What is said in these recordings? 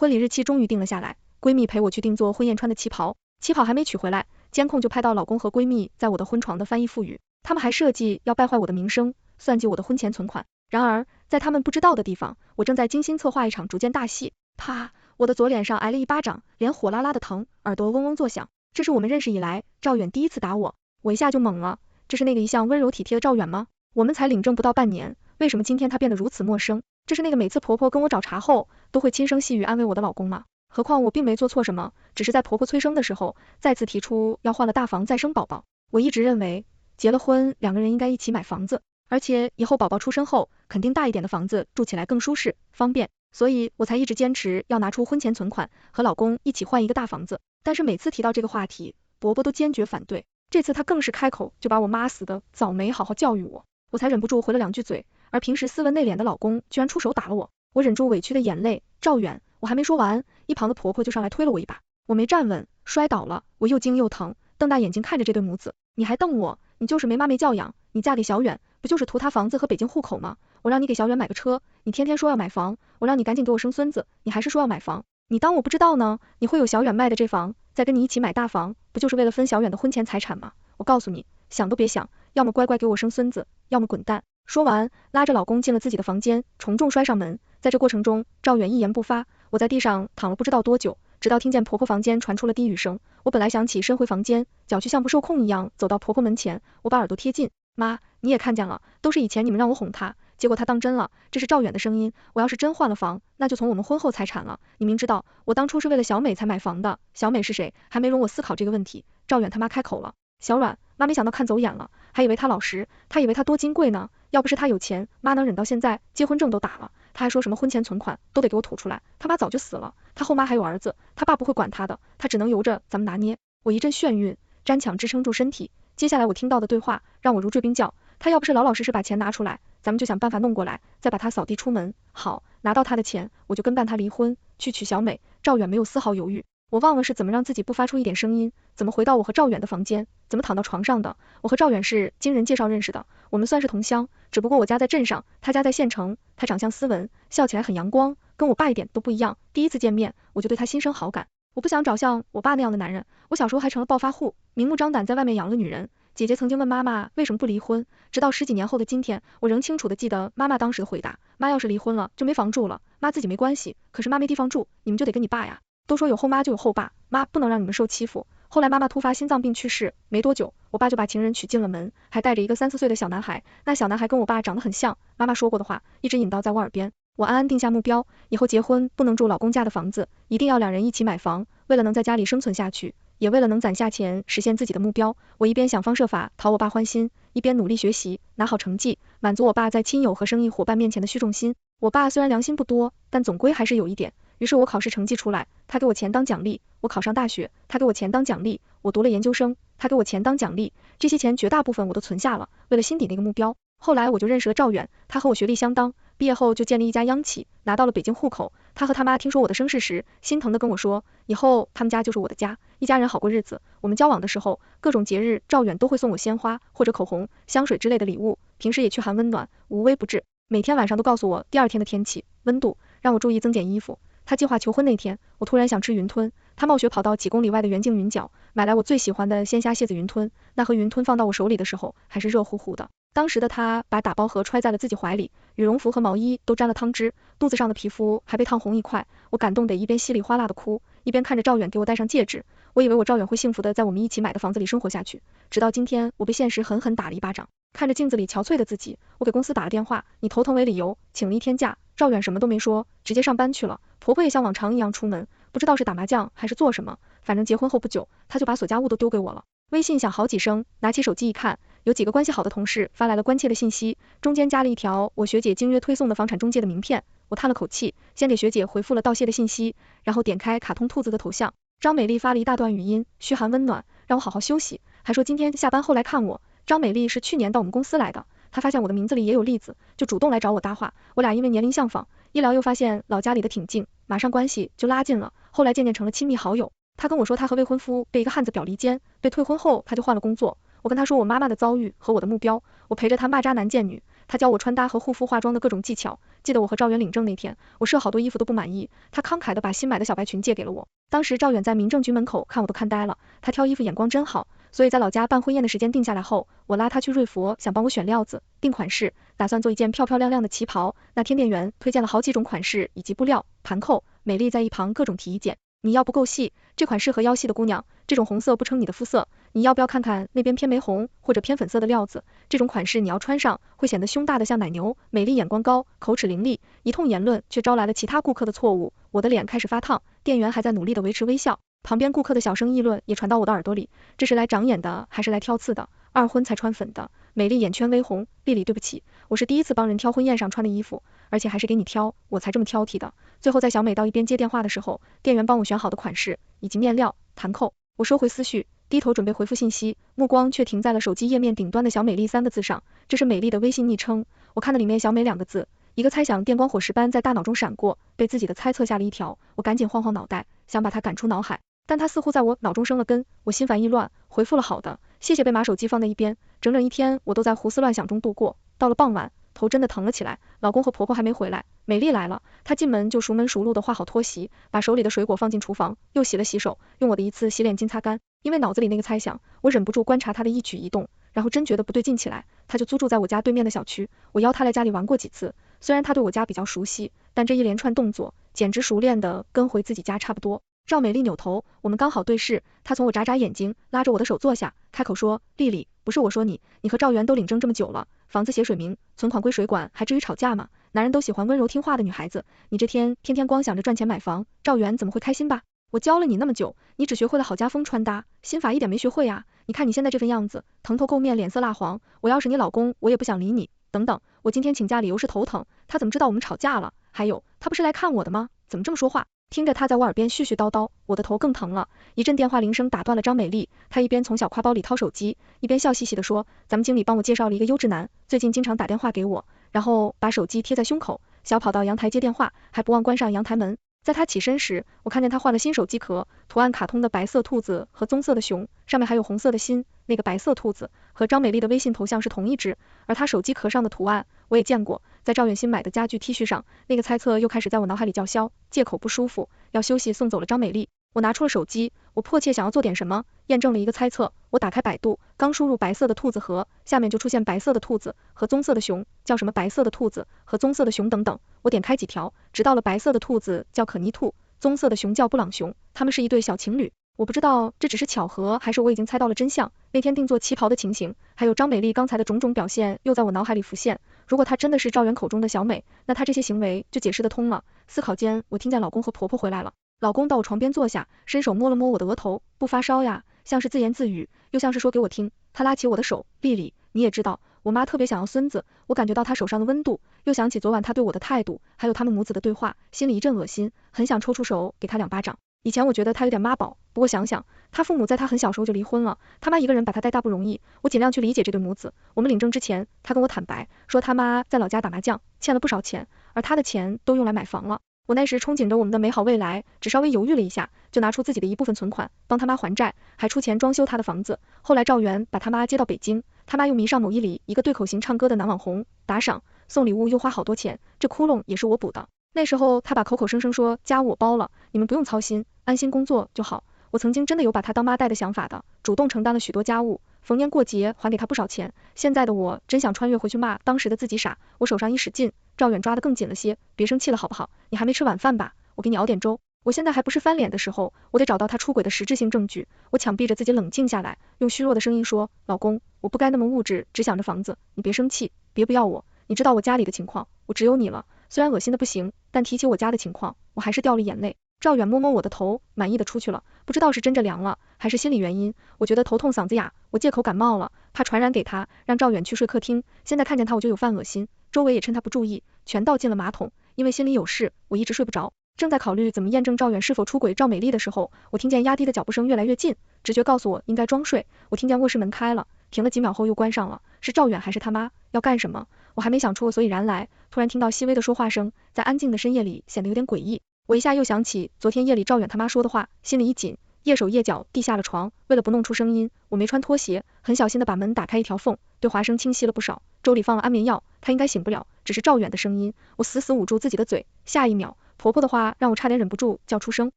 婚礼日期终于定了下来，闺蜜陪我去定做婚宴穿的旗袍，旗袍还没取回来，监控就拍到老公和闺蜜在我的婚床的翻译覆语，他们还设计要败坏我的名声，算计我的婚前存款。然而，在他们不知道的地方，我正在精心策划一场逐渐大戏。啪！我的左脸上挨了一巴掌，脸火辣辣的疼，耳朵嗡嗡作响。这是我们认识以来赵远第一次打我，我一下就懵了。这是那个一向温柔体贴的赵远吗？我们才领证不到半年，为什么今天他变得如此陌生？这是那个每次婆婆跟我找茬后都会轻声细语安慰我的老公吗？何况我并没做错什么，只是在婆婆催生的时候再次提出要换了大房再生宝宝。我一直认为结了婚两个人应该一起买房子，而且以后宝宝出生后肯定大一点的房子住起来更舒适方便，所以我才一直坚持要拿出婚前存款和老公一起换一个大房子。但是每次提到这个话题，伯伯都坚决反对，这次他更是开口就把我妈死的早没好好教育我，我才忍不住回了两句嘴，而平时斯文内敛的老公居然出手打了我。我忍住委屈的眼泪，赵远，我还没说完，一旁的婆婆就上来推了我一把，我没站稳，摔倒了，我又惊又疼，瞪大眼睛看着这对母子，你还瞪我，你就是没妈没教养，你嫁给小远不就是图他房子和北京户口吗？我让你给小远买个车，你天天说要买房，我让你赶紧给我生孙子，你还是说要买房，你当我不知道呢？你会有小远卖的这房，再跟你一起买大房，不就是为了分小远的婚前财产吗？我告诉你，想都别想，要么乖乖给我生孙子，要么滚蛋。说完，拉着老公进了自己的房间，重重摔上门。在这过程中，赵远一言不发，我在地上躺了不知道多久，直到听见婆婆房间传出了低语声。我本来想起身回房间，脚却像不受控一样走到婆婆门前，我把耳朵贴近，妈，你也看见了，都是以前你们让我哄她，结果她当真了，这是赵远的声音，我要是真换了房，那就从我们婚后财产了。你明知道，我当初是为了小美才买房的，小美是谁？还没容我思考这个问题，赵远他妈开口了，小阮，妈没想到看走眼了，还以为他老实，他以为他多金贵呢，要不是他有钱，妈能忍到现在，结婚证都打了，他还说什么婚前存款都得给我吐出来，他妈早就死了，他后妈还有儿子，他爸不会管他的，他只能由着咱们拿捏。我一阵眩晕，沾强支撑住身体，接下来我听到的对话让我如坠冰窖，他要不是老老实实把钱拿出来，咱们就想办法弄过来，再把他扫地出门，好，拿到他的钱，我就跟办他离婚，去娶小美。赵远没有丝毫犹豫，我忘了是怎么让自己不发出一点声音，怎么回到我和赵远的房间，怎么躺到床上的。我和赵远是经人介绍认识的，我们算是同乡，只不过我家在镇上，他家在县城，他长相斯文，笑起来很阳光，跟我爸一点都不一样，第一次见面我就对他心生好感。我不想找像我爸那样的男人，我小时候还成了暴发户，明目张胆在外面养了女人。姐姐曾经问妈妈为什么不离婚，直到10几年后的今天，我仍清楚的记得妈妈当时的回答，妈要是离婚了就没房住了，妈自己没关系，可是妈没地方住，你们就得跟你爸呀，都说有后妈就有后爸，妈不能让你们受欺负。后来妈妈突发心脏病去世，没多久，我爸就把情人娶进了门，还带着一个3、4岁的小男孩，那小男孩跟我爸长得很像，妈妈说过的话一直引导在我耳边。我暗暗定下目标，以后结婚不能住老公家的房子，一定要两人一起买房，为了能在家里生存下去，也为了能攒下钱实现自己的目标，我一边想方设法讨我爸欢心，一边努力学习，拿好成绩，满足我爸在亲友和生意伙伴面前的虚荣心。我爸虽然良心不多，但总归还是有一点，于是我考试成绩出来，他给我钱当奖励，我考上大学，他给我钱当奖励，我读了研究生，他给我钱当奖励，这些钱绝大部分我都存下了，为了心底那个目标。后来我就认识了赵远，他和我学历相当，毕业后就建立一家央企，拿到了北京户口。他和他妈听说我的身世时，心疼的跟我说，以后他们家就是我的家，一家人好过日子。我们交往的时候，各种节日赵远都会送我鲜花或者口红、香水之类的礼物，平时也嘘寒问暖，无微不至。每天晚上都告诉我第二天的天气、温度，让我注意增减衣服。他计划求婚那天，我突然想吃云吞，他冒雪跑到几公里外的元境云饺，买来我最喜欢的鲜虾蟹子云吞，那盒云吞放到我手里的时候还是热乎乎的。当时的他把打包盒揣在了自己怀里，羽绒服和毛衣都沾了汤汁，肚子上的皮肤还被烫红一块，我感动得一边稀里哗啦的哭，一边看着赵远给我戴上戒指。我以为我赵远会幸福的在我们一起买的房子里生活下去，直到今天我被现实狠狠打了一巴掌。看着镜子里憔悴的自己，我给公司打了电话，以头疼为理由请了1天假。赵远什么都没说，直接上班去了。婆婆也像往常一样出门，不知道是打麻将还是做什么，反正结婚后不久，她就把所家务都丢给我了。微信响好几声，拿起手机一看，有几个关系好的同事发来了关切的信息，中间加了一条我学姐经约推送的房产中介的名片。我叹了口气，先给学姐回复了道谢的信息，然后点开卡通兔子的头像，张美丽发了一大段语音，嘘寒问暖，让我好好休息，还说今天下班后来看我。张美丽是去年到我们公司来的，她发现我的名字里也有栗子，就主动来找我搭话，我俩因为年龄相仿，一聊又发现老家里的挺近，马上关系就拉近了，后来渐渐成了亲密好友。她跟我说她和未婚夫被一个汉子表离间，被退婚后她就换了工作。我跟她说我妈妈的遭遇和我的目标，我陪着她骂渣男贱女，他教我穿搭和护肤化妆的各种技巧。记得我和赵远领证那天，我试了好多衣服都不满意，他慷慨的把新买的小白裙借给了我。当时赵远在民政局门口看我都看呆了，他挑衣服眼光真好。所以在老家办婚宴的时间定下来后，我拉他去瑞佛，想帮我选料子、定款式，打算做一件漂漂亮亮的旗袍。那天店员推荐了好几种款式以及布料、盘扣，美丽在一旁各种提意见。你要不够细，这款适合腰细的姑娘，这种红色不称你的肤色，你要不要看看那边偏玫红或者偏粉色的料子，这种款式你要穿上会显得胸大的像奶牛，美丽眼光高，口齿伶俐。一通言论却招来了其他顾客的错误，我的脸开始发烫，店员还在努力的维持微笑，旁边顾客的小声议论也传到我的耳朵里，这是来长眼的还是来挑刺的？二婚才穿粉的，美丽眼圈微红。丽丽对不起，我是第一次帮人挑婚宴上穿的衣服，而且还是给你挑，我才这么挑剔的。最后在小美到一边接电话的时候，店员帮我选好的款式以及面料、弹扣，我收回思绪，低头准备回复信息，目光却停在了手机页面顶端的小美丽3个字上，这是美丽的微信昵称。我看到里面小美2个字，一个猜想电光火石般在大脑中闪过，被自己的猜测吓了一跳，我赶紧晃晃脑袋，想把它赶出脑海，但它似乎在我脑中生了根，我心烦意乱，回复了好的，谢谢，被码手机放在一边。整整一天我都在胡思乱想中度过，到了傍晚，头真的疼了起来，老公和婆婆还没回来，美丽来了，她进门就熟门熟路的化好拖鞋，把手里的水果放进厨房，又洗了洗手，用我的一次洗脸巾擦干。因为脑子里那个猜想，我忍不住观察她的一举一动，然后真觉得不对劲起来。她就租住在我家对面的小区，我邀她来家里玩过几次，虽然她对我家比较熟悉，但这一连串动作简直熟练的跟回自己家差不多。赵美丽扭头，我们刚好对视，她从我眨眨眼睛，拉着我的手坐下，开口说，丽丽，不是我说你，你和赵元都领证这么久了，房子写水名，存款归水管，还至于吵架吗？男人都喜欢温柔听话的女孩子，你这天天光想着赚钱买房，赵元怎么会开心吧？我教了你那么久，你只学会了好家风穿搭，心法一点没学会啊，你看你现在这份样子，蓬头垢面，脸色蜡黄，我要是你老公，我也不想理你。等等，我今天请假理由是头疼，他怎么知道我们吵架了？还有，他不是来看我的吗？怎么这么说话？听着他在我耳边絮絮叨叨，我的头更疼了。一阵电话铃声打断了张美丽，她一边从小挎包里掏手机，一边笑嘻嘻地说，咱们经理帮我介绍了一个优质男，最近经常打电话给我，然后把手机贴在胸口，小跑到阳台接电话，还不忘关上阳台门。在他起身时，我看见他换了新手机壳，图案卡通的白色兔子和棕色的熊，上面还有红色的心，那个白色兔子和张美丽的微信头像是同一只，而他手机壳上的图案我也见过，在赵远新买的家具 T 恤上，那个猜测又开始在我脑海里叫嚣，借口不舒服要休息送走了张美丽。我拿出了手机，我迫切想要做点什么，验证了一个猜测。我打开百度，刚输入白色的兔子和，下面就出现白色的兔子和棕色的熊，叫什么白色的兔子和棕色的熊等等。我点开几条，直到了白色的兔子叫可妮兔，棕色的熊叫布朗熊，他们是一对小情侣。我不知道这只是巧合，还是我已经猜到了真相。那天定做旗袍的情形，还有张美丽刚才的种种表现，又在我脑海里浮现。如果她真的是赵元口中的小美，那她这些行为就解释得通了。思考间，我听见老公和婆婆回来了。老公到我床边坐下，伸手摸了摸我的额头，不发烧呀，像是自言自语，又像是说给我听。他拉起我的手，丽丽，你也知道，我妈特别想要孙子，我感觉到她手上的温度，又想起昨晚她对我的态度，还有他们母子的对话，心里一阵恶心，很想抽出手给她2巴掌。以前我觉得她有点妈宝，不过想想，她父母在她很小时候就离婚了，他妈一个人把她带大不容易，我尽量去理解这对母子。我们领证之前，她跟我坦白，说他妈在老家打麻将，欠了不少钱，而她的钱都用来买房了。我那时憧憬着我们的美好未来，只稍微犹豫了一下，就拿出自己的一部分存款，帮他妈还债，还出钱装修他的房子。后来赵元把他妈接到北京，他妈又迷上某一里一个对口型唱歌的男网红，打赏送礼物又花好多钱，这窟窿也是我补的。那时候他把口口声声说家务我包了，你们不用操心，安心工作就好。我曾经真的有把他当妈带的想法的，主动承担了许多家务，逢年过节还给他不少钱。现在的我真想穿越回去骂当时的自己傻，我手上一使劲，赵远抓得更紧了些，别生气了好不好？你还没吃晚饭吧？我给你熬点粥。我现在还不是翻脸的时候，我得找到他出轨的实质性证据。我强逼着自己冷静下来，用虚弱的声音说，老公，我不该那么物质，只想着房子，你别生气，别不要我，你知道我家里的情况，我只有你了。虽然恶心的不行，但提起我家的情况，我还是掉了眼泪。赵远摸摸我的头，满意的出去了。不知道是真着凉了，还是心理原因，我觉得头痛嗓子哑，我借口感冒了，怕传染给他，让赵远去睡客厅。现在看见他我就有犯恶心，周围也趁他不注意，全倒进了马桶。因为心里有事，我一直睡不着。正在考虑怎么验证赵远是否出轨赵美丽的时候，我听见压低的脚步声越来越近，直觉告诉我应该装睡。我听见卧室门开了，停了几秒后又关上了，是赵远还是他妈？要干什么？我还没想出个所以然来，突然听到细微的说话声，在安静的深夜里显得有点诡异。我一下又想起昨天夜里赵远他妈说的话，心里一紧，蹑手蹑脚地下了床。为了不弄出声音，我没穿拖鞋，很小心的把门打开一条缝，对华生清晰了不少，粥里放了安眠药，他应该醒不了，只是赵远的声音。我死捂住自己的嘴，下一秒，婆婆的话让我差点忍不住叫出声。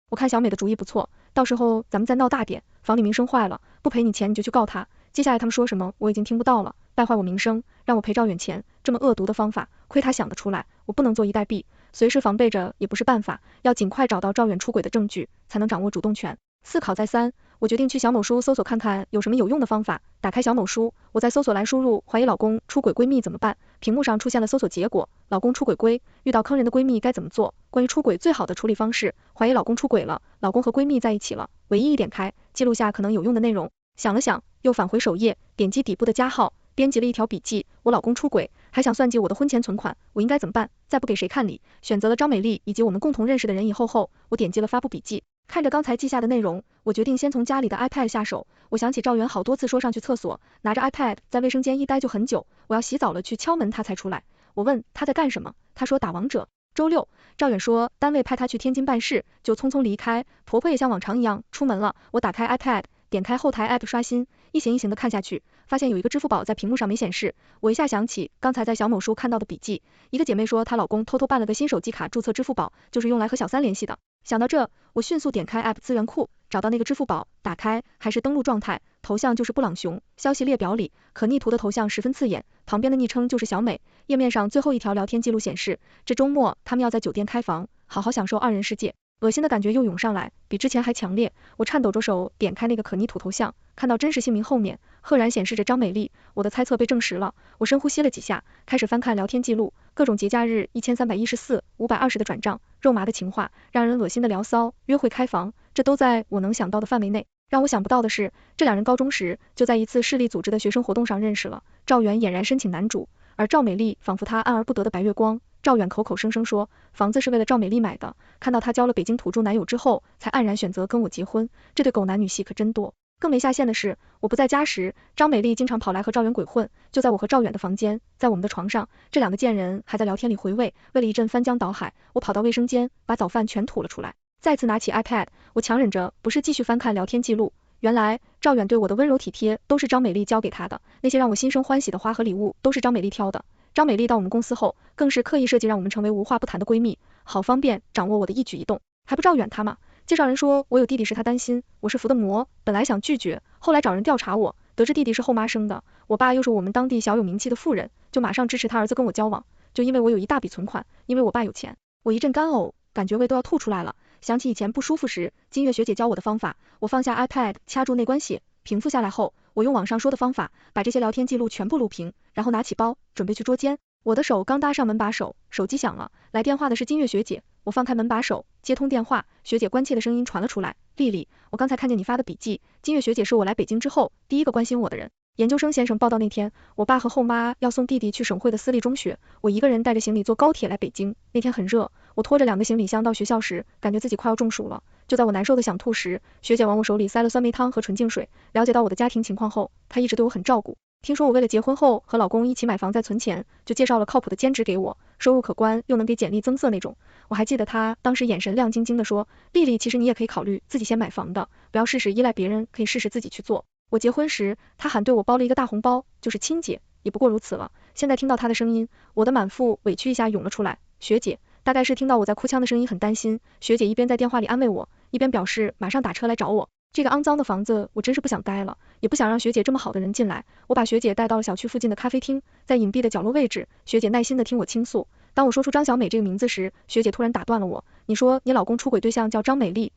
我看小美的主意不错，到时候咱们再闹大点，房里名声坏了，不赔你钱你就去告他。接下来他们说什么我已经听不到了，败坏我名声，让我赔赵远钱，这么恶毒的方法，亏他想得出来，我不能坐以待毙，随时防备着也不是办法，要尽快找到赵远出轨的证据，才能掌握主动权。思考再三，我决定去小某书搜索看看有什么有用的方法。打开小某书，我在搜索栏输入怀疑老公出轨闺蜜怎么办，屏幕上出现了搜索结果，老公出轨闺，遇到坑人的闺蜜该怎么做？关于出轨最好的处理方式，怀疑老公出轨了，老公和闺蜜在一起了，唯一点开，记录下可能有用的内容。想了想，又返回首页，点击底部的加号，编辑了一条笔记，我老公出轨，还想算计我的婚前存款，我应该怎么办？再不给谁看理？选择了张美丽以及我们共同认识的人以后，我点击了发布笔记。看着刚才记下的内容，我决定先从家里的 iPad 下手。我想起赵元好多次说上去厕所，拿着 iPad 在卫生间一待就很久，我要洗澡了去敲门他才出来。我问他在干什么，他说打王者。周六，赵远说单位派他去天津办事，就匆匆离开。婆婆也像往常一样出门了。我打开 iPad， 点开后台 App 刷新，一行一行的看下去，发现有一个支付宝在屏幕上没显示。我一下想起刚才在小某书看到的笔记，一个姐妹说她老公偷偷办了个新手机卡注册支付宝，就是用来和小三联系的。想到这，我迅速点开 App 资源库，找到那个支付宝，打开，还是登录状态，头像就是布朗熊，消息列表里可逆图的头像十分刺眼，旁边的昵称就是小美，页面上最后一条聊天记录显示，这周末他们要在酒店开房，好好享受二人世界。恶心的感觉又涌上来，比之前还强烈，我颤抖着手点开那个可逆图头像，看到真实姓名后面赫然显示着张美丽，我的猜测被证实了。我深呼吸了几下，开始翻看聊天记录，各种节假日1314、520的转账，肉麻的情话，让人恶心的聊骚，约会开房，这都在我能想到的范围内。让我想不到的是，这两人高中时就在一次市里组织的学生活动上认识了。赵远俨然申请男主，而赵美丽仿佛他爱而不得的白月光。赵远口口声声说房子是为了赵美丽买的，看到她交了北京土著男友之后，才黯然选择跟我结婚，这对狗男女戏可真多。更没下线的是，我不在家时，张美丽经常跑来和赵远鬼混，就在我和赵远的房间，在我们的床上，这两个贱人还在聊天里回味。为了一阵翻江倒海，我跑到卫生间，把早饭全吐了出来。再次拿起 iPad， 我强忍着不是继续翻看聊天记录。原来赵远对我的温柔体贴都是张美丽教给他的，那些让我心生欢喜的花和礼物都是张美丽挑的。张美丽到我们公司后，更是刻意设计让我们成为无话不谈的闺蜜，好方便掌握我的一举一动。还不赵远他吗？介绍人说我有弟弟是他担心，我是服的魔，本来想拒绝，后来找人调查我，得知弟弟是后妈生的，我爸又是我们当地小有名气的富人，就马上支持他儿子跟我交往。就因为我有一大笔存款，因为我爸有钱，我一阵干呕，感觉胃都要吐出来了。想起以前不舒服时，金月学姐教我的方法，我放下 iPad， 掐住内关血，平复下来后，我用网上说的方法，把这些聊天记录全部录屏，然后拿起包，准备去捉奸。我的手刚搭上门把手，手机响了，来电话的是金月学姐。我放开门把手，接通电话，学姐关切的声音传了出来：丽丽，我刚才看见你发的笔记，金月学姐是我来北京之后第一个关心我的人。研究生先生报道那天，我爸和后妈要送弟弟去省会的私立中学，我一个人带着行李坐高铁来北京。那天很热，我拖着2个行李箱到学校时，感觉自己快要中暑了。就在我难受的想吐时，学姐往我手里塞了酸梅汤和纯净水。了解到我的家庭情况后，她一直对我很照顾。听说我为了结婚后和老公一起买房再存钱，就介绍了靠谱的兼职给我，收入可观又能给简历增色那种。我还记得她当时眼神亮晶晶的说，丽丽其实你也可以考虑自己先买房的，不要事事依赖别人，可以试试自己去做。我结婚时，她喊对我包了一个大红包，就是亲姐，也不过如此了。现在听到她的声音，我的满腹委屈一下涌了出来。学姐，大概是听到我在哭腔的声音很担心，学姐一边在电话里安慰我，一边表示马上打车来找我。这个肮脏的房子我真是不想待了，也不想让学姐这么好的人进来。我把学姐带到了小区附近的咖啡厅，在隐蔽的角落位置，学姐耐心的听我倾诉。当我说出张小美这个名字时，学姐突然打断了我，你说你老公出轨对象叫张美丽？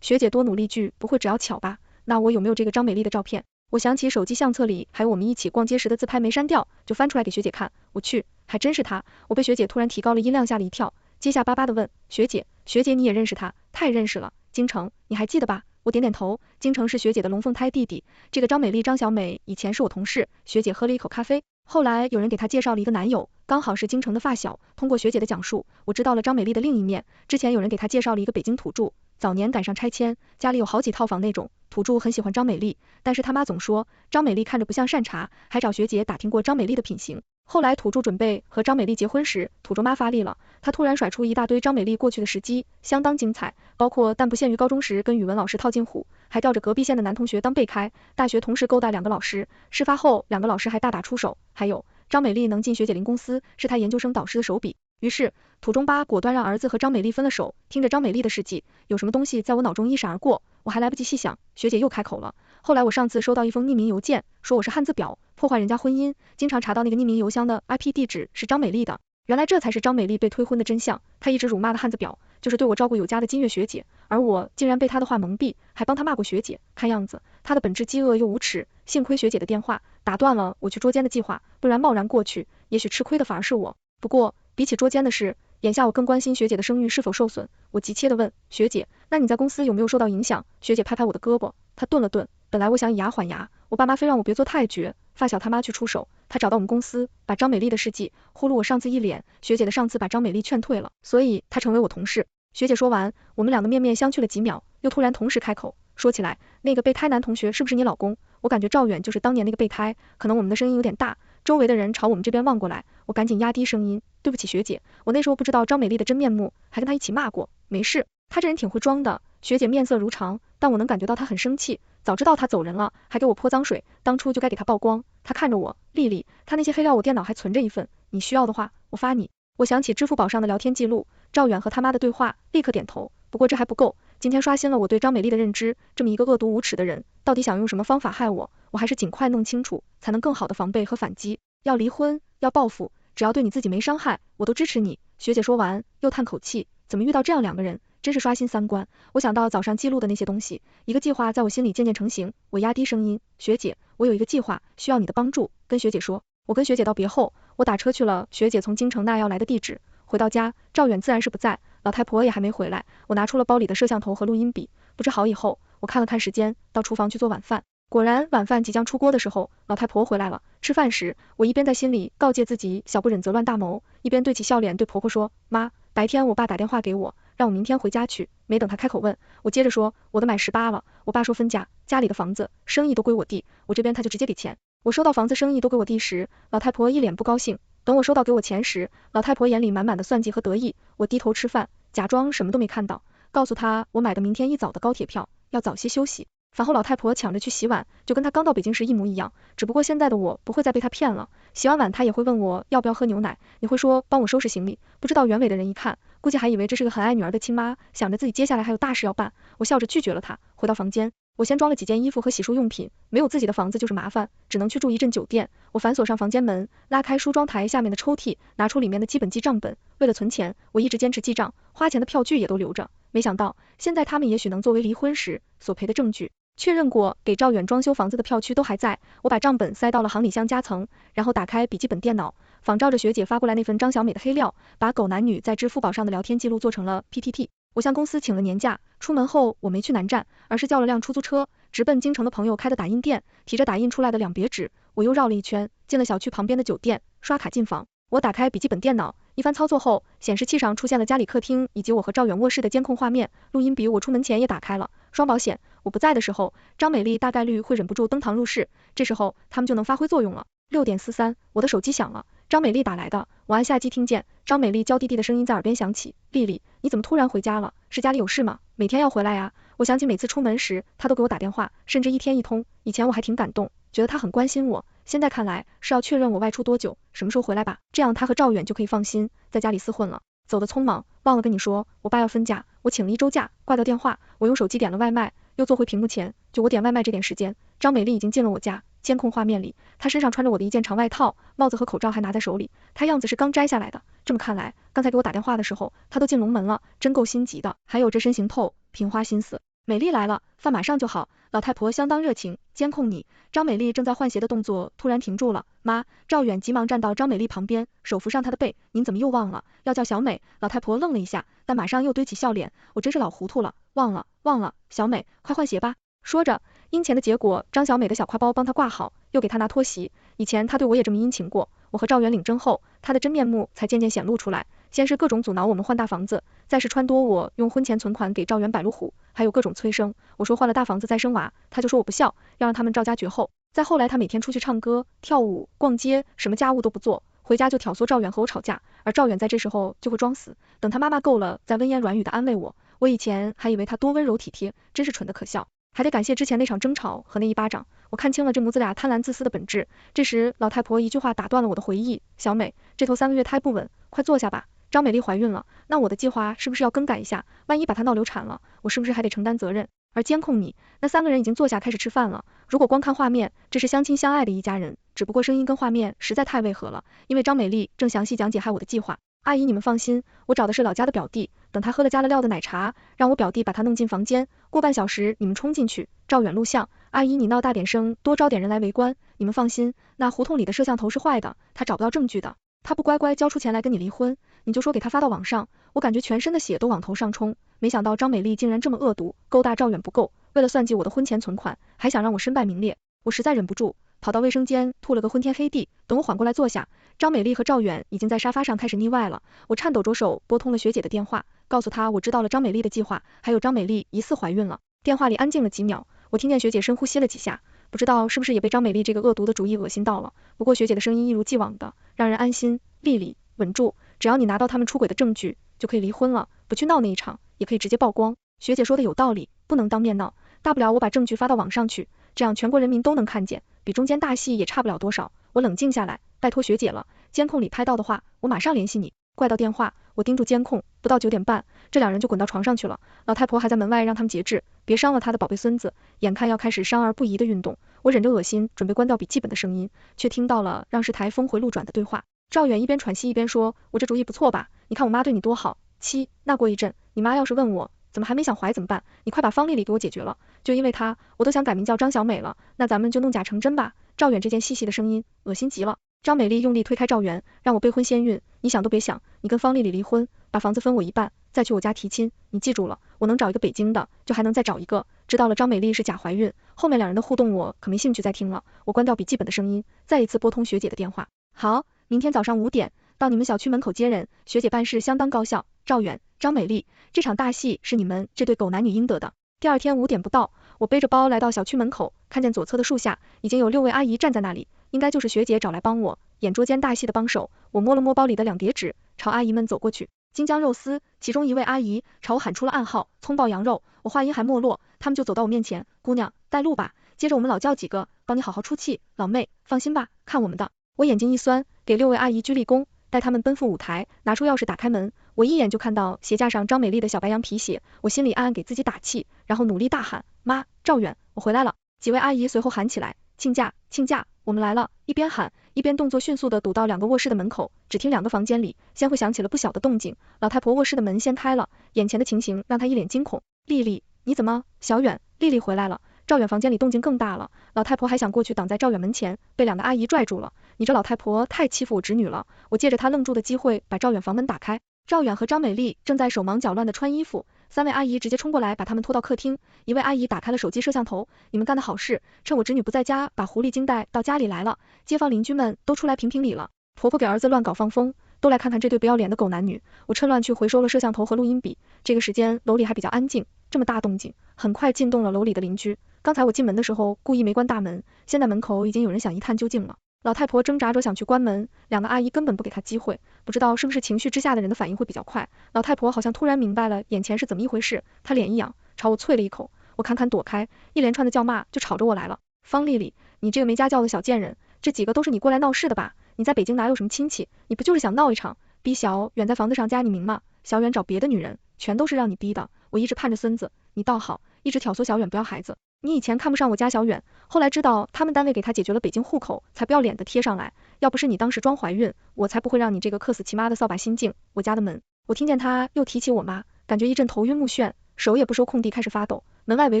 学姐多努力句，不会只要巧吧？那我有没有这个张美丽的照片？我想起手机相册里还有我们一起逛街时的自拍没删掉，就翻出来给学姐看。我去，还真是她！我被学姐突然提高了音量吓了一跳，结下巴巴的问，学姐你也认识他？太认识了，京城，你还记得吧？我点点头，京城是学姐的龙凤胎弟弟，这个张美丽张小美以前是我同事。学姐喝了一口咖啡，后来有人给她介绍了一个男友，刚好是京城的发小。通过学姐的讲述，我知道了张美丽的另一面。之前有人给她介绍了一个北京土著，早年赶上拆迁，家里有好几套房那种，土著很喜欢张美丽，但是他妈总说张美丽看着不像善茬，还找学姐打听过张美丽的品行。后来土著准备和张美丽结婚时，土著妈发力了，她突然甩出一大堆张美丽过去的时机，相当精彩，包括但不限于高中时跟语文老师套近乎，还吊着隔壁县的男同学当备胎，大学同时勾搭2个老师，事发后2个老师还大打出手，还有张美丽能进学姐林公司，是她研究生导师的手笔。于是土中巴果断让儿子和张美丽分了手。听着张美丽的事迹，有什么东西在我脑中一闪而过，我还来不及细想，学姐又开口了。后来我上次收到一封匿名邮件，说我是汉字婊，破坏人家婚姻，经常查到那个匿名邮箱的 IP 地址是张美丽的。原来这才是张美丽被推婚的真相，她一直辱骂的汉字婊，就是对我照顾有加的金月学姐，而我竟然被她的话蒙蔽，还帮她骂过学姐，看样子她的本质饥饿又无耻，幸亏学姐的电话打断了我去捉奸的计划，不然贸然过去，也许吃亏的反而是我。不过比起捉奸的事，眼下我更关心学姐的声誉是否受损，我急切地问学姐，那你在公司有没有受到影响？学姐拍拍我的胳膊，她顿了顿，本来我想以牙还牙，我爸妈非让我别做太绝，发小他妈去出手，他找到我们公司，把张美丽的事迹呼噜我上次一脸，学姐的上次把张美丽劝退了，所以她成为我同事。学姐说完，我们2个面面相觑了几秒，又突然同时开口，说起来，那个备胎男同学是不是你老公？我感觉赵远就是当年那个备胎，可能我们的声音有点大，周围的人朝我们这边望过来，我赶紧压低声音，对不起学姐，我那时候不知道张美丽的真面目，还跟她一起骂过，没事，她这人挺会装的。学姐面色如常，但我能感觉到她很生气，早知道她走人了，还给我泼脏水，当初就该给她曝光。她看着我，丽丽，她那些黑料我电脑还存着一份，你需要的话，我发你。我想起支付宝上的聊天记录，赵远和他妈的对话，立刻点头。不过这还不够，今天刷新了我对张美丽的认知，这么一个恶毒无耻的人，到底想用什么方法害我？我还是尽快弄清楚，才能更好的防备和反击。要离婚，要报复，只要对你自己没伤害，我都支持你。学姐说完，又叹口气，怎么遇到这样2个人，真是刷新3观。我想到早上记录的那些东西，一个计划在我心里渐渐成型，我压低声音，学姐，我有一个计划，需要你的帮助，跟学姐说。我跟学姐道别后，我打车去了学姐从京城那要来的地址。回到家，赵远自然是不在，老太婆也还没回来。我拿出了包里的摄像头和录音笔，布置好以后，我看了看时间，到厨房去做晚饭。果然晚饭即将出锅的时候，老太婆回来了。吃饭时，我一边在心里告诫自己小不忍则乱大谋，一边对起笑脸对婆婆说，妈，白天我爸打电话给我，让我明天回家去。没等她开口问，我接着说，我的买18了，我爸说分家，家里的房子生意都归我弟，我这边他就直接给钱。我收到房子生意都归我弟时，老太婆一脸不高兴，等我收到给我钱时，老太婆眼里满满的算计和得意。我低头吃饭，假装什么都没看到，告诉她我买的明天一早的高铁票，要早些休息。饭后老太婆抢着去洗碗，就跟她刚到北京时一模一样，只不过现在的我不会再被她骗了。洗完碗她也会问我要不要喝牛奶，也会说帮我收拾行李。不知道原委的人一看，估计还以为这是个很爱女儿的亲妈，想着自己接下来还有大事要办。我笑着拒绝了她，回到房间，我先装了几件衣服和洗漱用品，没有自己的房子就是麻烦，只能去住一阵酒店。我反锁上房间门，拉开梳妆台下面的抽屉，拿出里面的基本记账本。为了存钱，我一直坚持记账，花钱的票据也都留着。没想到现在他们也许能作为离婚时索赔的证据。确认过给赵远装修房子的票据都还在，我把账本塞到了行李箱夹层，然后打开笔记本电脑，仿照着学姐发过来那份张小美的黑料，把狗男女在支付宝上的聊天记录做成了 PPT。我向公司请了年假，出门后我没去南站，而是叫了辆出租车，直奔京城的朋友开的打印店，提着打印出来的2叠纸，我又绕了一圈，进了小区旁边的酒店，刷卡进房。我打开笔记本电脑，一番操作后，显示器上出现了家里客厅以及我和赵远卧室的监控画面，录音笔我出门前也打开了，双保险，我不在的时候，张美丽大概率会忍不住登堂入室，这时候他们就能发挥作用了。6点43，我的手机响了，张美丽打来的，我按下机听见张美丽娇滴滴的声音在耳边响起，丽丽，你怎么突然回家了？是家里有事吗？每天要回来呀？我想起每次出门时她都给我打电话，甚至1天1通，以前我还挺感动，觉得她很关心我，现在看来是要确认我外出多久，什么时候回来吧，这样她和赵远就可以放心在家里厮混了。走得匆忙，忘了跟你说，我爸要分家，我请了1周假，挂掉电话，我用手机点了外卖，又坐回屏幕前，就我点外卖这点时间，张美丽已经进了我家，监控画面里，她身上穿着我的一件长外套，帽子和口罩还拿在手里，她样子是刚摘下来的，这么看来，刚才给我打电话的时候，她都进龙门了，真够心急的，还有这身行头，平花心思。美丽来了，饭马上就好，老太婆相当热情，监控你。张美丽正在换鞋的动作突然停住了，妈，赵远急忙站到张美丽旁边，手扶上她的背，您怎么又忘了要叫小美？老太婆愣了一下，但马上又堆起笑脸，我真是老糊涂了，忘了，小美，快换鞋吧。说着，殷勤的结果，张小美的小挎包帮她挂好，又给她拿拖鞋。以前她对我也这么殷勤过，我和赵远领证后，她的真面目才渐渐显露出来。先是各种阻挠我们换大房子，再是撺掇我用婚前存款给赵远摆路虎，还有各种催生。我说换了大房子再生娃，他就说我不孝，要让他们赵家绝后。再后来他每天出去唱歌、跳舞、逛街，什么家务都不做，回家就挑唆赵远和我吵架，而赵远在这时候就会装死，等他妈妈够了再温言软语的安慰我。我以前还以为他多温柔体贴，真是蠢得可笑。还得感谢之前那场争吵和那一巴掌，我看清了这母子俩贪婪自私的本质。这时老太婆一句话打断了我的回忆，小美，这头3个月胎不稳，快坐下吧。张美丽怀孕了，那我的计划是不是要更改一下？万一把她闹流产了，我是不是还得承担责任？而监控你，那3个人已经坐下开始吃饭了。如果光看画面，这是相亲相爱的一家人，只不过声音跟画面实在太违和了，因为张美丽正详细讲解害我的计划。阿姨你们放心，我找的是老家的表弟，等他喝了加了料的奶茶，让我表弟把他弄进房间，过半小时你们冲进去，赵远录像。阿姨你闹大点声，多招点人来围观，你们放心，那胡同里的摄像头是坏的，他找不到证据的。他不乖乖交出钱来跟你离婚，你就说给他发到网上。我感觉全身的血都往头上冲，没想到张美丽竟然这么恶毒，勾搭赵远不够，为了算计我的婚前存款，还想让我身败名裂。我实在忍不住，跑到卫生间吐了个昏天黑地。等我缓过来坐下，张美丽和赵远已经在沙发上开始腻歪了。我颤抖着手拨通了学姐的电话，告诉她我知道了张美丽的计划，还有张美丽疑似怀孕了。电话里安静了几秒，我听见学姐深呼吸了几下，不知道是不是也被张美丽这个恶毒的主意恶心到了。不过学姐的声音一如既往的让人安心。丽丽，稳住，只要你拿到他们出轨的证据，就可以离婚了，不去闹那一场，也可以直接曝光。学姐说的有道理，不能当面闹，大不了我把证据发到网上去，这样全国人民都能看见，比中间大戏也差不了多少。我冷静下来，拜托学姐了，监控里拍到的话，我马上联系你。挂掉电话，我盯住监控，不到9点半，这2人就滚到床上去了。老太婆还在门外让他们节制，别伤了她的宝贝孙子。眼看要开始伤而不宜的运动，我忍着恶心，准备关掉笔记本的声音，却听到了让事台峰回路转的对话。赵远一边喘息一边说，我这主意不错吧？你看我妈对你多好。7，那过一阵，你妈要是问我怎么还没想怀怎么办，你快把方丽丽给我解决了，就因为她，我都想改名叫张小美了，那咱们就弄假成真吧。赵远这件细细的声音，恶心极了。张美丽用力推开赵元，让我备婚先孕，你想都别想，你跟方丽丽离婚，把房子分我一半，再去我家提亲，你记住了，我能找一个北京的，就还能再找一个。知道了张美丽是假怀孕，后面2人的互动我可没兴趣再听了，我关掉笔记本的声音，再一次拨通学姐的电话。好，明天早上5点到你们小区门口接人，学姐办事相当高效。赵远、张美丽，这场大戏是你们这对狗男女应得的。第2天5点不到，我背着包来到小区门口，看见左侧的树下已经有6位阿姨站在那里，应该就是学姐找来帮我演捉奸大戏的帮手。我摸了摸包里的2叠纸，朝阿姨们走过去。京酱肉丝，其中一位阿姨朝我喊出了暗号，葱爆羊肉。我话音还没落，他们就走到我面前，姑娘带路吧。接着我们老叫几个，帮你好好出气。老妹，放心吧，看我们的。我眼睛一酸，给6位阿姨鞠立躬，带他们奔赴舞台，拿出钥匙打开门。我一眼就看到鞋架上张美丽的小白羊皮鞋，我心里暗暗给自己打气，然后努力大喊，妈，赵远，我回来了。几位阿姨随后喊起来，亲家，亲家，我们来了。一边喊一边动作迅速地堵到2个卧室的门口，只听2个房间里先会响起了不小的动静。老太婆卧室的门先开了，眼前的情形让她一脸惊恐。丽丽，你怎么？小远，丽丽回来了。赵远房间里动静更大了，老太婆还想过去挡在赵远门前，被2个阿姨拽住了。你这老太婆太欺负我侄女了。我借着她愣住的机会把赵远房门打开，赵远和张美丽正在手忙脚乱地穿衣服，3位阿姨直接冲过来把他们拖到客厅。一位阿姨打开了手机摄像头，你们干的好事，趁我侄女不在家把狐狸精带到家里来了，街坊邻居们都出来评评理了。婆婆给儿子乱搞放风，都来看看这对不要脸的狗男女。我趁乱去回收了摄像头和录音笔。这个时间楼里还比较安静，这么大动静很快惊动了楼里的邻居。刚才我进门的时候故意没关大门，现在门口已经有人想一探究竟了。老太婆挣扎着想去关门，2个阿姨根本不给她机会，不知道是不是情绪之下的人的反应会比较快。老太婆好像突然明白了眼前是怎么一回事，她脸一仰，朝我啐了一口，我堪堪躲开，一连串的叫骂就朝着我来了。方丽丽，你这个没家教的小贱人，这几个都是你过来闹事的吧？你在北京哪有什么亲戚？你不就是想闹一场，逼小远在房子上加你名吗？小远找别的女人，全都是让你逼的。我一直盼着孙子，你倒好，一直挑唆小远不要孩子。你以前看不上我家小远，后来知道他们单位给他解决了北京户口，才不要脸的贴上来。要不是你当时装怀孕，我才不会让你这个克死其妈的扫把星进我家的门。我听见他又提起我妈，感觉一阵头晕目眩，手也不收空地开始发抖。门外围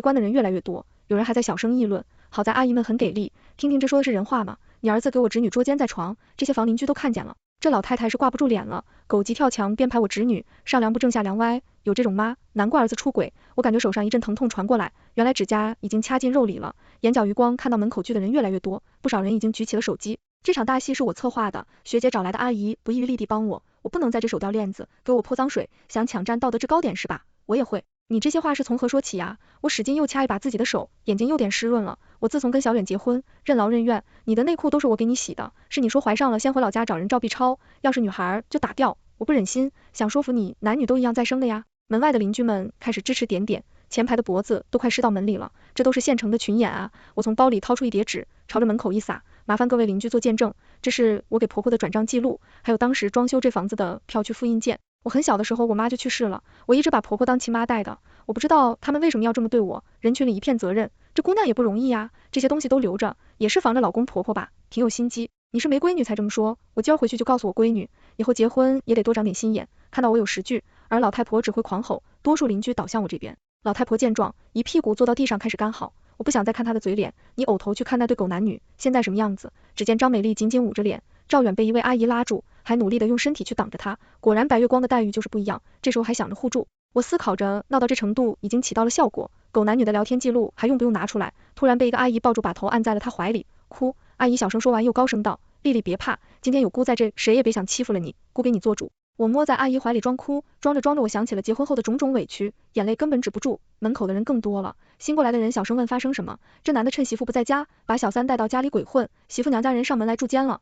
观的人越来越多，有人还在小声议论。好在阿姨们很给力，听听这说的是人话吗？你儿子给我侄女捉奸在床，这些房邻居都看见了。这老太太是挂不住脸了，狗急跳墙编排我侄女，上梁不正下梁歪，有这种妈，难怪儿子出轨。我感觉手上一阵疼痛传过来，原来指甲已经掐进肉里了。眼角余光看到门口聚的人越来越多，不少人已经举起了手机。这场大戏是我策划的，学姐找来的阿姨不遗余力地帮我，我不能在这手掉链子，给我泼脏水，想抢占道德制高点是吧？我也会。你这些话是从何说起呀？我使劲又掐一把自己的手，眼睛又点湿润了。我自从跟小远结婚，任劳任怨，你的内裤都是我给你洗的，是你说怀上了先回老家找人照 B 超，要是女孩就打掉，我不忍心，想说服你，男女都一样再生的呀。门外的邻居们开始支持点点，前排的脖子都快湿到门里了，这都是现成的群演啊。我从包里掏出一叠纸，朝着门口一撒，麻烦各位邻居做见证，这是我给婆婆的转账记录，还有当时装修这房子的票据复印件。我很小的时候我妈就去世了，我一直把婆婆当亲妈带的，我不知道他们为什么要这么对我，人群里一片责任，这姑娘也不容易呀，这些东西都留着，也是防着老公婆婆吧，挺有心机。你是没闺女才这么说，我今儿回去就告诉我闺女，以后结婚也得多长点心眼，看到我有实据，而老太婆只会狂吼，多数邻居倒向我这边。老太婆见状，一屁股坐到地上开始干嚎，我不想再看她的嘴脸，你偶头去看那对狗男女，现在什么样子？只见张美丽紧紧捂着脸，赵远被一位阿姨拉住，还努力的用身体去挡着她，果然白月光的待遇就是不一样，这时候还想着互助。我思考着，闹到这程度已经起到了效果，狗男女的聊天记录还用不用拿出来？突然被一个阿姨抱住，把头按在了她怀里，哭。阿姨小声说完，又高声道：丽丽别怕，今天有姑在这，谁也别想欺负了你，姑给你做主。我摸在阿姨怀里装哭，装着装着我想起了结婚后的种种委屈，眼泪根本止不住。门口的人更多了，新过来的人小声问发生什么，这男的趁媳妇不在家，把小三带到家里鬼混，媳妇娘家人上门来住监了。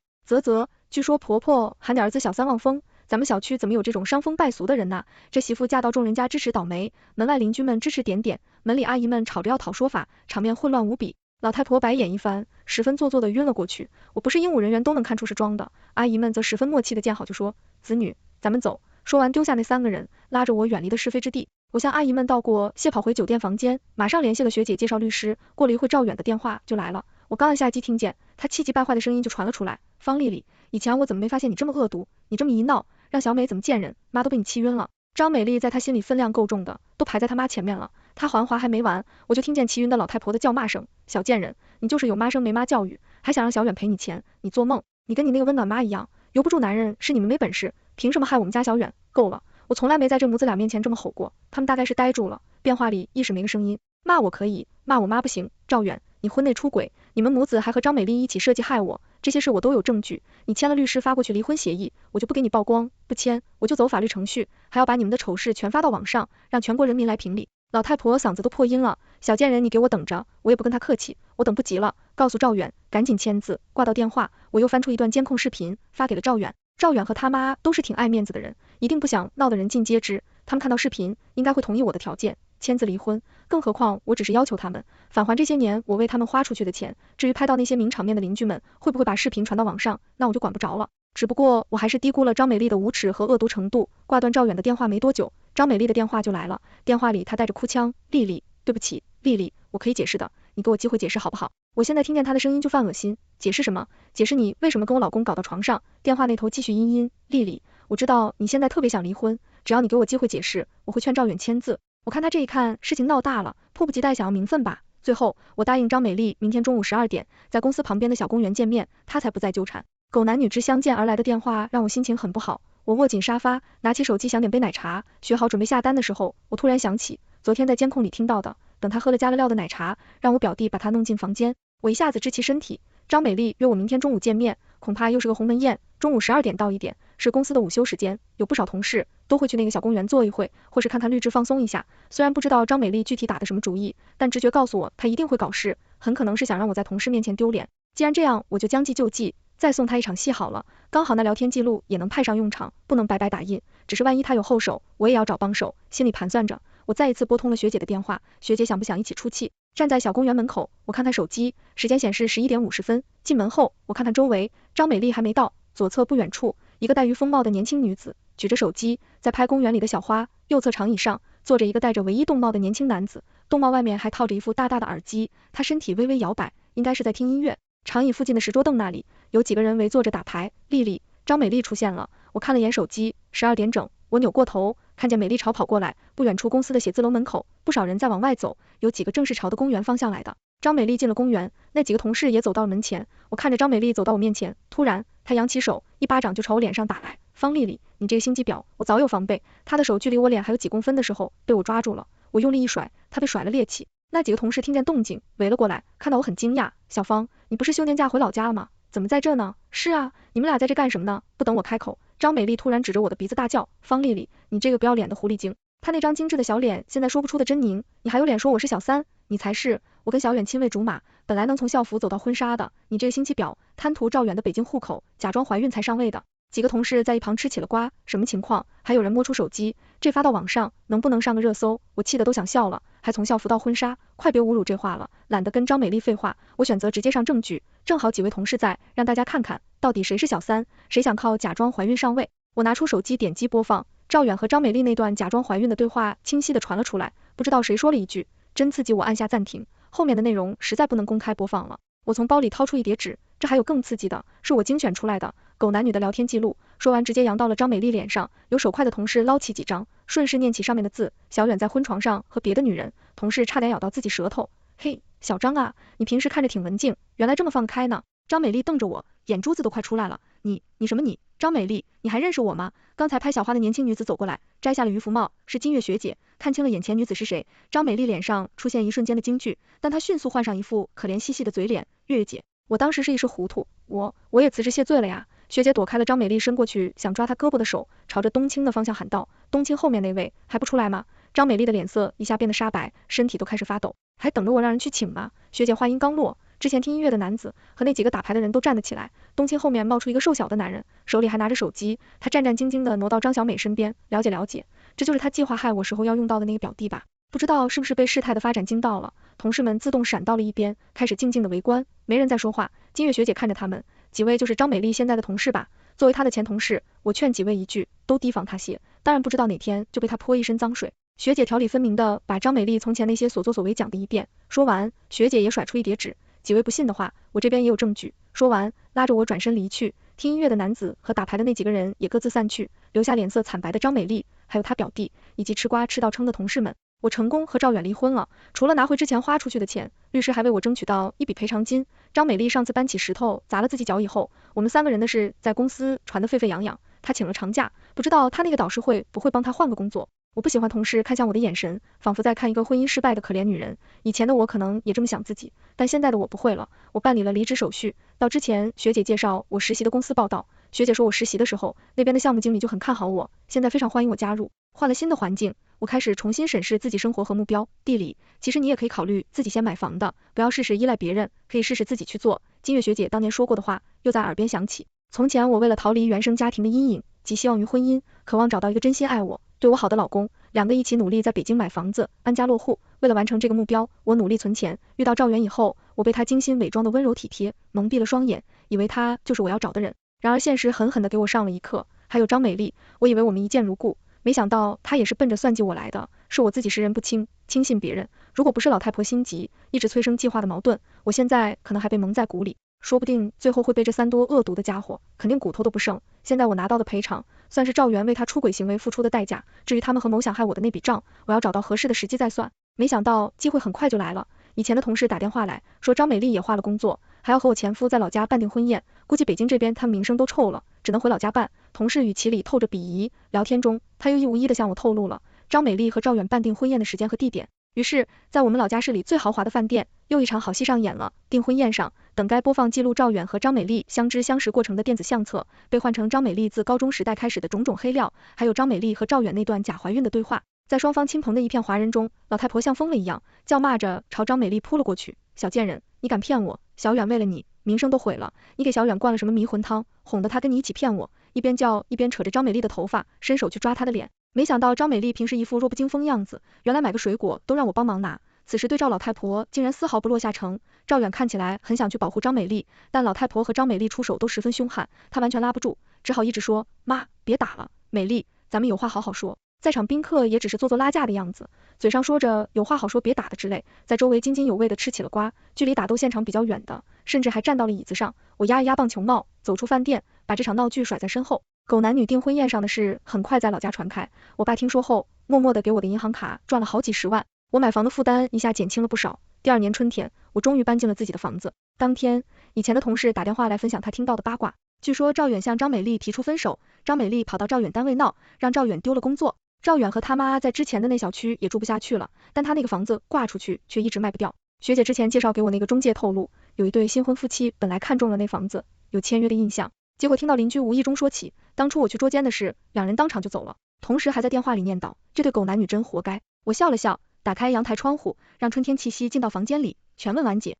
据说婆婆喊你儿子小三望风，咱们小区怎么有这种伤风败俗的人呢？这媳妇嫁到众人家支持倒霉，门外邻居们支持点点，门里阿姨们吵着要讨说法，场面混乱无比。老太婆白眼一翻，十分做作的晕了过去。我不是鹦鹉人员都能看出是装的，阿姨们则十分默契的见好就说：子女，咱们走。说完丢下那3个人，拉着我远离的是非之地。我向阿姨们道过谢，跑回酒店房间，马上联系了学姐介绍律师。过了一会，赵远的电话就来了，我刚按下机，听见他气急败坏的声音就传了出来：方丽丽，以前我怎么没发现你这么恶毒？你这么一闹，让小美怎么见人？妈都被你气晕了。张美丽在她心里分量够重的，都排在她妈前面了。她还话还没完，我就听见气晕的老太婆的叫骂声：小贱人，你就是有妈生没妈教育，还想让小远赔你钱，你做梦！你跟你那个温暖妈一样，由不住男人，是你们没本事，凭什么害我们家小远？够了，我从来没在这母子俩面前这么吼过，他们大概是呆住了，电话里一时没个声音。骂我可以，骂我妈不行。赵远，你婚内出轨，你们母子还和张美丽一起设计害我，这些事我都有证据，你签了律师发过去离婚协议，我就不给你曝光，不签我就走法律程序，还要把你们的丑事全发到网上，让全国人民来评理。老太婆嗓子都破音了，小贱人你给我等着，我也不跟他客气，我等不及了，告诉赵远赶紧签字。挂到电话，我又翻出一段监控视频发给了赵远。赵远和他妈都是挺爱面子的人，一定不想闹得人尽皆知，他们看到视频应该会同意我的条件，签字离婚，更何况我只是要求他们返还这些年我为他们花出去的钱，至于拍到那些名场面的邻居们会不会把视频传到网上，那我就管不着了。只不过我还是低估了张美丽的无耻和恶毒程度。挂断赵远的电话没多久，张美丽的电话就来了，电话里她带着哭腔：丽丽，对不起，丽丽，我可以解释的，你给我机会解释好不好？我现在听见她的声音就犯恶心，解释什么？解释你为什么跟我老公搞到床上？电话那头继续阴阴：丽丽，我知道你现在特别想离婚，只要你给我机会解释，我会劝赵远签字。我看他这一看事情闹大了，迫不及待想要名分吧。最后我答应张美丽明天中午12点在公司旁边的小公园见面，她才不再纠缠。狗男女之相见而来的电话让我心情很不好，我握紧沙发，拿起手机想点杯奶茶，学好准备下单的时候，我突然想起昨天在监控里听到的，等他喝了加了料的奶茶，让我表弟把他弄进房间。我一下子支起身体，张美丽约我明天中午见面，恐怕又是个鸿门宴，中午12点到1点，是公司的午休时间，有不少同事都会去那个小公园坐一会，或是看看绿植放松一下。虽然不知道张美丽具体打的什么主意，但直觉告诉我她一定会搞事，很可能是想让我在同事面前丢脸。既然这样，我就将计就计，再送他一场戏好了，刚好那聊天记录也能派上用场，不能白白打印，只是万一他有后手，我也要找帮手。心里盘算着，我再一次拨通了学姐的电话，学姐想不想一起出气？站在小公园门口，我看看手机，时间显示11点50分。进门后，我看看周围，张美丽还没到，左侧不远处，一个黛玉风貌的年轻女子举着手机在拍公园里的小花，右侧长椅上坐着一个戴着唯一动帽的年轻男子，动帽外面还套着一副大大的耳机，他身体微微摇摆，应该是在听音乐。长椅附近的石桌凳那里有几个人围坐着打牌。丽丽，张美丽出现了，我看了眼手机，12点整，我扭过头，看见美丽朝跑过来，不远处公司的写字楼门口，不少人在往外走，有几个正是朝的公园方向来的。张美丽进了公园，那几个同事也走到了门前，我看着张美丽走到我面前，突然她扬起手，一巴掌就朝我脸上打来。方丽丽，你这个心机婊，我早有防备。她的手距离我脸还有几公分的时候被我抓住了，我用力一甩，她被甩了趔趄。那几个同事听见动静围了过来，看到我很惊讶，小芳，你不是休年假回老家了吗？怎么在这呢？是啊，你们俩在这干什么呢？不等我开口，张美丽突然指着我的鼻子大叫，方丽丽，你这个不要脸的狐狸精，他那张精致的小脸现在说不出的狰狞，你还有脸说我是小三？你才是！我跟小远亲喂竹马，本来能从校服走到婚纱的，你这个心机婊，贪图赵远的北京户口，假装怀孕才上位的。几个同事在一旁吃起了瓜，什么情况？还有人摸出手机，这发到网上，能不能上个热搜？我气得都想笑了，还从校服到婚纱，快别侮辱这话了，懒得跟张美丽废话，我选择直接上证据，正好几位同事在，让大家看看，到底谁是小三，谁想靠假装怀孕上位。我拿出手机点击播放，赵远和张美丽那段假装怀孕的对话清晰地传了出来，不知道谁说了一句，真刺激，我按下暂停，后面的内容实在不能公开播放了。我从包里掏出一叠纸，这还有更刺激的，是我精选出来的狗男女的聊天记录，说完直接扬到了张美丽脸上，有手快的同事捞起几张，顺势念起上面的字，小远在婚床上和别的女人，同事差点咬到自己舌头。嘿，小张啊，你平时看着挺文静，原来这么放开呢。张美丽瞪着我，眼珠子都快出来了，你什么你？张美丽，你还认识我吗？刚才拍小花的年轻女子走过来，摘下了渔夫帽，是金月学姐。看清了眼前女子是谁，张美丽脸上出现一瞬间的惊惧，但她迅速换上一副可怜兮兮的嘴脸，月月姐。我当时是一时糊涂，我也辞职谢罪了呀。学姐躲开了张美丽伸过去想抓她胳膊的手，朝着冬青的方向喊道，冬青后面那位还不出来吗？张美丽的脸色一下变得煞白，身体都开始发抖，还等着我让人去请吗？学姐话音刚落，之前听音乐的男子和那几个打牌的人都站了起来，冬青后面冒出一个瘦小的男人，手里还拿着手机，他战战兢兢地挪到张小美身边，了解，这就是他计划害我时候要用到的那个表弟吧。不知道是不是被事态的发展惊到了，同事们自动闪到了一边，开始静静的围观，没人再说话。金月学姐看着他们，几位就是张美丽现在的同事吧？作为她的前同事，我劝几位一句，都提防她些，当然不知道哪天就被她泼一身脏水。学姐条理分明的把张美丽从前那些所作所为讲了一遍，说完，学姐也甩出一叠纸，几位不信的话，我这边也有证据。说完，拉着我转身离去。听音乐的男子和打牌的那几个人也各自散去，留下脸色惨白的张美丽，还有她表弟，以及吃瓜吃到撑的同事们。我成功和赵远离婚了，除了拿回之前花出去的钱，律师还为我争取到一笔赔偿金。张美丽上次搬起石头砸了自己脚以后，我们3个人的事在公司传得沸沸扬扬，她请了长假，不知道她那个导师会不会帮她换个工作。我不喜欢同事看向我的眼神，仿佛在看一个婚姻失败的可怜女人。以前的我可能也这么想自己，但现在的我不会了。我办理了离职手续，到之前学姐介绍我实习的公司报道，学姐说我实习的时候，那边的项目经理就很看好我，现在非常欢迎我加入。换了新的环境，我开始重新审视自己生活和目标。地理，其实你也可以考虑自己先买房的，不要事事依赖别人，可以试试自己去做。金月学姐当年说过的话又在耳边响起，从前我为了逃离原生家庭的阴影，寄希望于婚姻，渴望找到一个真心爱我对我好的老公，2个一起努力在北京买房子，安家落户。为了完成这个目标，我努力存钱。遇到赵源以后，我被他精心伪装的温柔体贴蒙蔽了双眼，以为他就是我要找的人。然而现实狠狠地给我上了一课。还有张美丽，我以为我们一见如故，没想到她也是奔着算计我来的，是我自己识人不清，轻信别人。如果不是老太婆心急，一直催生计划的矛盾，我现在可能还被蒙在鼓里，说不定最后会被这3多恶毒的家伙，肯定骨头都不剩。现在我拿到的赔偿，算是赵源为他出轨行为付出的代价。至于他们合谋想害我的那笔账，我要找到合适的时机再算。没想到机会很快就来了，以前的同事打电话来说张美丽也换了工作，还要和我前夫在老家办订婚宴，估计北京这边他们名声都臭了，只能回老家办。同事语气里透着鄙夷，聊天中他又一五一的向我透露了张美丽和赵远办订婚宴的时间和地点。于是在我们老家市里最豪华的饭店，又一场好戏上演了。订婚宴上，等该播放记录赵远和张美丽相知相识过程的电子相册，被换成张美丽自高中时代开始的种种黑料，还有张美丽和赵远那段假怀孕的对话。在双方亲朋的一片哗然中，老太婆像疯了一样叫骂着朝张美丽扑了过去。小贱人，你敢骗我，小远为了你名声都毁了，你给小远灌了什么迷魂汤，哄得他跟你一起骗我。一边叫一边扯着张美丽的头发，伸手去抓她的脸。没想到张美丽平时一副弱不禁风样子，原来买个水果都让我帮忙拿，此时对赵老太婆竟然丝毫不落下乘。赵远看起来很想去保护张美丽，但老太婆和张美丽出手都十分凶悍，他完全拉不住，只好一直说妈别打了，美丽咱们有话好好说。在场宾客也只是做做拉架的样子，嘴上说着有话好说别打的之类，在周围津津有味的吃起了瓜。距离打斗现场比较远的，甚至还站到了椅子上。我压一压棒球帽，走出饭店，把这场闹剧甩在身后。狗男女订婚宴上的事很快在老家传开，我爸听说后，默默的给我的银行卡赚了好几十万，我买房的负担一下减轻了不少。第2年春天，我终于搬进了自己的房子。当天，以前的同事打电话来分享他听到的八卦，据说赵远向张美丽提出分手，张美丽跑到赵远单位闹，让赵远丢了工作。赵远和他妈在之前的那小区也住不下去了，但他那个房子挂出去却一直卖不掉。学姐之前介绍给我那个中介透露，有一对新婚夫妻本来看中了那房子，有签约的印象，结果听到邻居无意中说起，当初我去捉奸的事，2人当场就走了。同时还在电话里念叨，这对狗男女真活该。我笑了笑，打开阳台窗户，让春天气息进到房间里，全问完解。